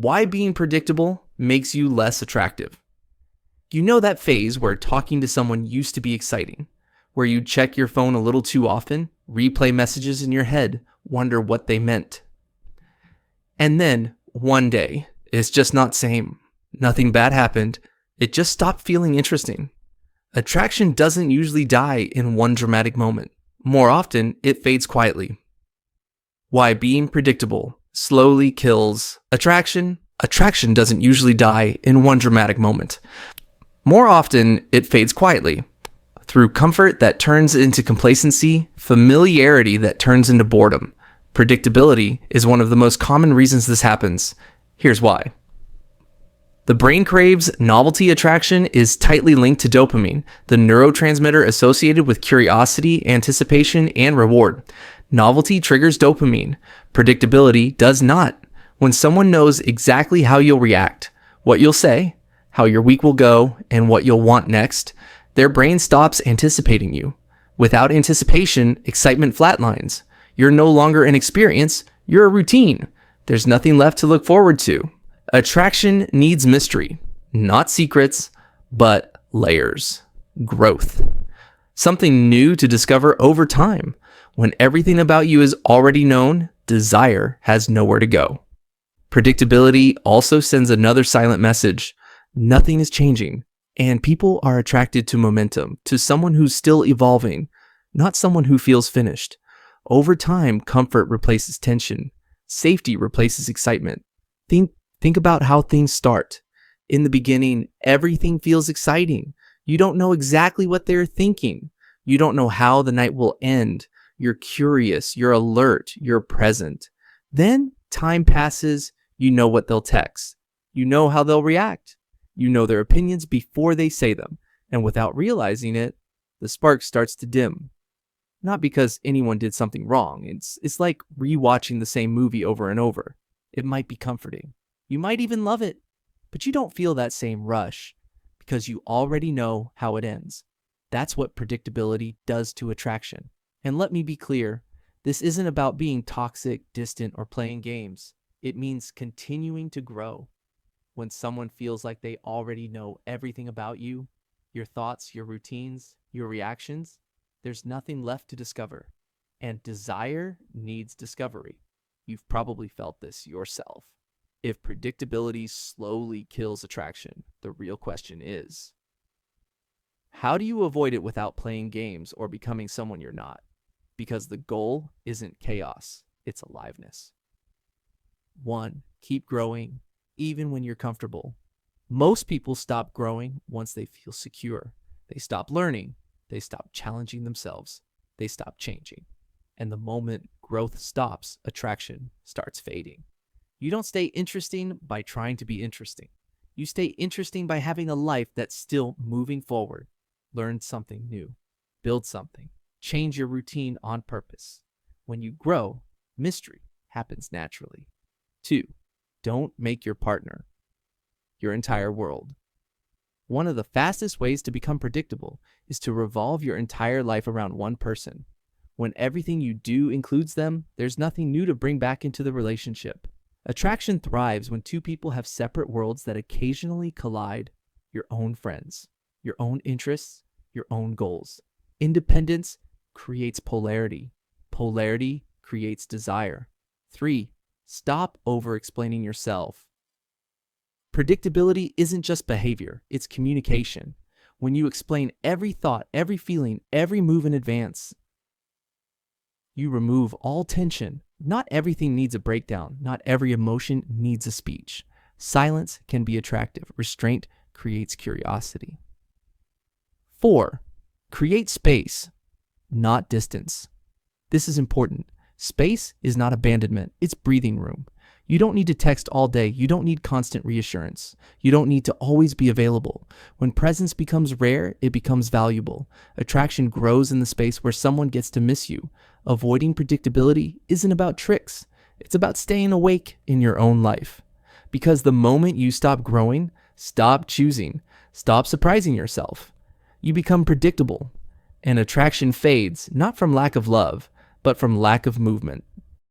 Why being predictable makes you less attractive. You know that phase where talking to someone used to be exciting, where you check your phone a little too often, replay messages in your head, wonder what they meant. And then, one day, it's just not same. Nothing bad happened. It just stopped feeling interesting. Attraction doesn't usually die in one dramatic moment. More often, it fades quietly. Why being predictable slowly kills attraction. Attraction doesn't usually die in one dramatic moment. More often, it fades quietly. Through comfort that turns into complacency, familiarity that turns into boredom. Predictability is one of the most common reasons this happens. Here's why. The brain craves novelty. Attraction is tightly linked to dopamine, the neurotransmitter associated with curiosity, anticipation, and reward. Novelty triggers dopamine. Predictability does not. When someone knows exactly how you'll react, what you'll say, how your week will go, and what you'll want next, their brain stops anticipating you. Without anticipation, excitement flatlines. You're no longer an experience, you're a routine. There's nothing left to look forward to. Attraction needs mystery, not secrets, but layers. Growth. Something new to discover over time. When everything about you is already known, desire has nowhere to go. Predictability also sends another silent message. Nothing is changing, and people are attracted to momentum, to someone who's still evolving, not someone who feels finished. Over time, comfort replaces tension. Safety replaces excitement. Think about how things start. In the beginning, everything feels exciting. You don't know exactly what they're thinking. You don't know how the night will end. You're curious, you're alert, you're present. Then time passes, you know what they'll text. You know how they'll react. You know their opinions before they say them. And without realizing it, the spark starts to dim. Not because anyone did something wrong. It's like rewatching the same movie over and over. It might be comforting. You might even love it, but you don't feel that same rush because you already know how it ends. That's what predictability does to attraction. And let me be clear, this isn't about being toxic, distant, or playing games. It means continuing to grow. When someone feels like they already know everything about you, your thoughts, your routines, your reactions, there's nothing left to discover. And desire needs discovery. You've probably felt this yourself. If predictability slowly kills attraction, the real question is, how do you avoid it without playing games or becoming someone you're not? Because the goal isn't chaos, it's aliveness. 1. Keep growing, even when you're comfortable. Most people stop growing once they feel secure. They stop learning. They stop challenging themselves. They stop changing. And the moment growth stops, attraction starts fading. You don't stay interesting by trying to be interesting. You stay interesting by having a life that's still moving forward. Learn something new. Build something. Change your routine on purpose. When you grow, mystery happens naturally. 2. Don't make your partner your entire world. One of the fastest ways to become predictable is to revolve your entire life around one person. When everything you do includes them, there's nothing new to bring back into the relationship. Attraction thrives when two people have separate worlds that occasionally collide. Your own friends, your own interests, your own goals. Independence creates polarity. Polarity creates desire. 3. Stop over-explaining yourself. Predictability isn't just behavior, it's communication. When you explain every thought, every feeling, every move in advance, you remove all tension. Not everything needs a breakdown. Not every emotion needs a speech. Silence can be attractive. Restraint creates curiosity. 4. Create space, not distance. This is important. Space is not abandonment. It's breathing room. You don't need to text all day. You don't need constant reassurance. You don't need to always be available. When presence becomes rare, it becomes valuable. Attraction grows in the space where someone gets to miss you. Avoiding predictability isn't about tricks. It's about staying awake in your own life. Because the moment you stop growing, stop choosing, stop surprising yourself, you become predictable. And attraction fades, not from lack of love, but from lack of movement.